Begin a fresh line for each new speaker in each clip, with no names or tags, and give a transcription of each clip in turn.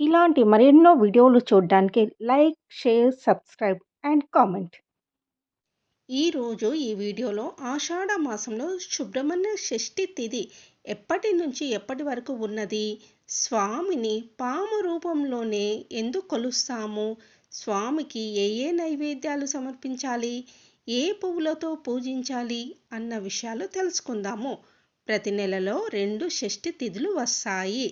ఇలాంటి మరెన్నో వీడియోలు చూడడానికి like, share, subscribe and comment.
ఈరోజు ఈ వీడియోలో ఆషాఢ మాసంలో సుబ్రహ్మణ్య షష్ఠి తిథి ఎప్పటి నుంచి ఎప్పటి వరకు ఉన్నది, స్వామిని పాము రూపంలోనే ఎందుకు కొలుస్తాము, స్వామికి ఏ ఏ నైవేద్యాలు సమర్పించాలి, ఏ పువ్వులతో పూజించాలి అన్న విషయాలు తెలుసుకుందాము. ప్రతి నెలలో 2 షష్ఠి తిథులు వస్తాయి.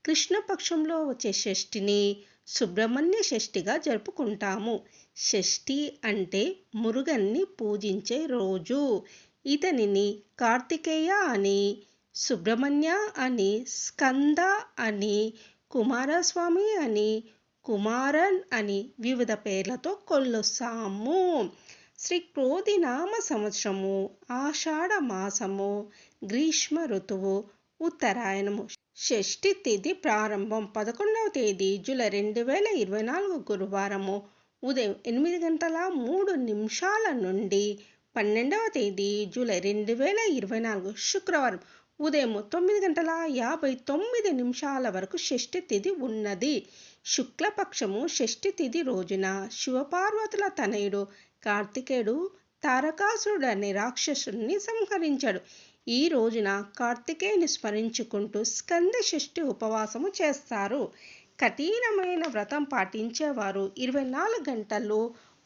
కృష్ణపక్షంలో వచ్చే షష్ఠిని సుబ్రహ్మణ్య షష్ఠిగా జరుపుకుంటాము. షష్ఠి అంటే మురుగన్ని పూజించే రోజు. ఇతనిని కార్తికేయ అని, సుబ్రహ్మణ్య అని, స్కంద అని, కుమారస్వామి అని, కుమారన్ అని వివిధ పేర్లతో కొలుస్తాము. శ్రీ క్రోధినామ సంవత్సరము, ఆషాఢ మాసము, గ్రీష్మ ఋతువు, ఉత్తరాయణము. షష్ఠి తిథి ప్రారంభం 11వ తేదీ జూలై 2024 గురువారము ఉదయం 8:03 నుండి 12వ తేదీ జూలై 2024 శుక్రవారం ఉదయం 9:59 వరకు షష్ఠి తిథి ఉన్నది. శుక్లపక్షము షష్ఠి తిథి రోజున శివపార్వతుల తనయుడు కార్తికేయుడు తారకాసురుడు అనే రాక్షసుని సంహరించాడు. ఈ రోజున కార్తికేయుని స్మరించుకుంటూ స్కంద షష్ఠి ఉపవాసము చేస్తారు. కఠినమైన వ్రతం పాటించేవారు 24 గంటలు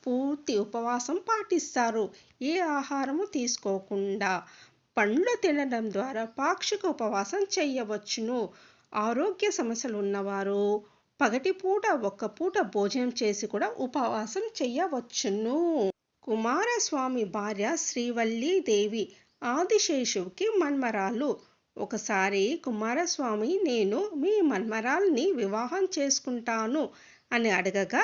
పూర్తి ఉపవాసం పాటిస్తారు. ఏ ఆహారము తీసుకోకుండా పండ్లు తినడం ద్వారా పాక్షిక ఉపవాసం చేయవచ్చును. ఆరోగ్య సమస్యలు ఉన్నవారు పగటిపూట ఒక్క పూట భోజనం చేసి కూడా ఉపవాసం చేయవచ్చును. కుమారస్వామి భార్య శ్రీవల్లీదేవి ఆదిశేషువుకి మన్మరాలు. ఒకసారి కుమారస్వామి, నేను మీ మన్మరాల్ని వివాహం చేసుకుంటాను అని అడగగా,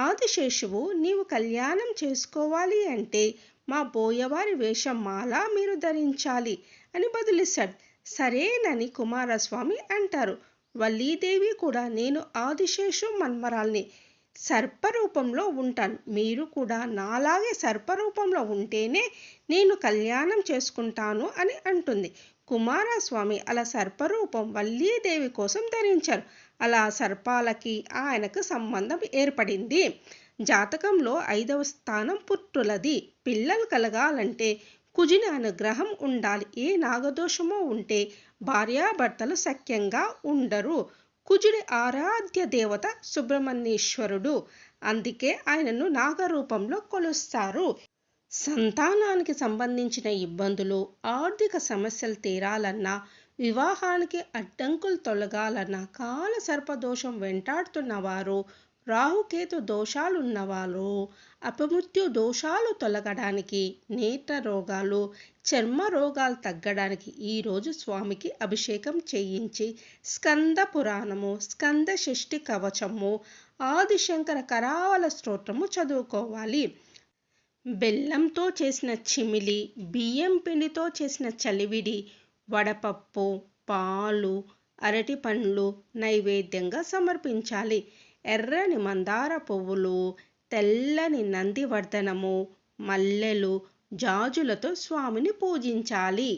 ఆదిశేషువు, నీవు కళ్యాణం చేసుకోవాలి అంటే మా బోయవారి వేషం మాల మీరు ధరించాలి అని బదులిస్తాడు. సరేనని కుమారస్వామి అంటారు. వల్లీదేవి కూడా, నేను ఆదిశేషు మన్మరాల్ని, సర్పరూపంలో ఉంటాను, మీరు కూడా నాలాగే సర్పరూపంలో ఉంటేనే నేను కళ్యాణం చేసుకుంటాను అని అంటుంది. కుమారస్వామి అలా సర్పరూపం వల్లీదేవి కోసం ధరించారు. అలా సర్పాలకి ఆయనకు సంబంధం ఏర్పడింది. జాతకంలో 5వ స్థానం పుత్రులది. పిల్లలు కలగాలంటే కుజుని అనుగ్రహం ఉండాలి. ఏ నాగదోషమో ఉంటే భార్యాభర్తలు సఖ్యంగా ఉండరు. కుజుడి ఆరాధ్య దేవత సుబ్రహ్మణ్యేశ్వరుడు. అందుకే ఆయనను నాగరూపంలో కొలుస్తారు. సంతానానికి సంబంధించిన ఇబ్బందులు, ఆర్థిక సమస్యలు తీరాలన్నా, వివాహానికి అడ్డంకులు తొలగాలన్నా, కాల సర్పదోషం వెంటాడుతున్నవారు, రాహుకేతు దోషాలున్నవారు, అపమృత్యు దోషాలు తొలగడానికి, నేత్ర రోగాలు, చర్మ రోగాలు తగ్గడానికి ఈరోజు స్వామికి అభిషేకం చేయించి స్కంద పురాణము, స్కంద షష్ఠి కవచము, ఆదిశంకర కరావల స్తోత్రము చదువుకోవాలి. బెల్లంతో చేసిన చిమిలి, బియ్యం పిండితో చేసిన చలివిడి, వడపప్పు, పాలు, అరటి పండ్లు నైవేద్యంగా సమర్పించాలి. ఎర్రని మందార పువ్వులు, తెల్లని నందివర్ధనము, మల్లెలు, జాజులతో స్వామిని పూజించాలి.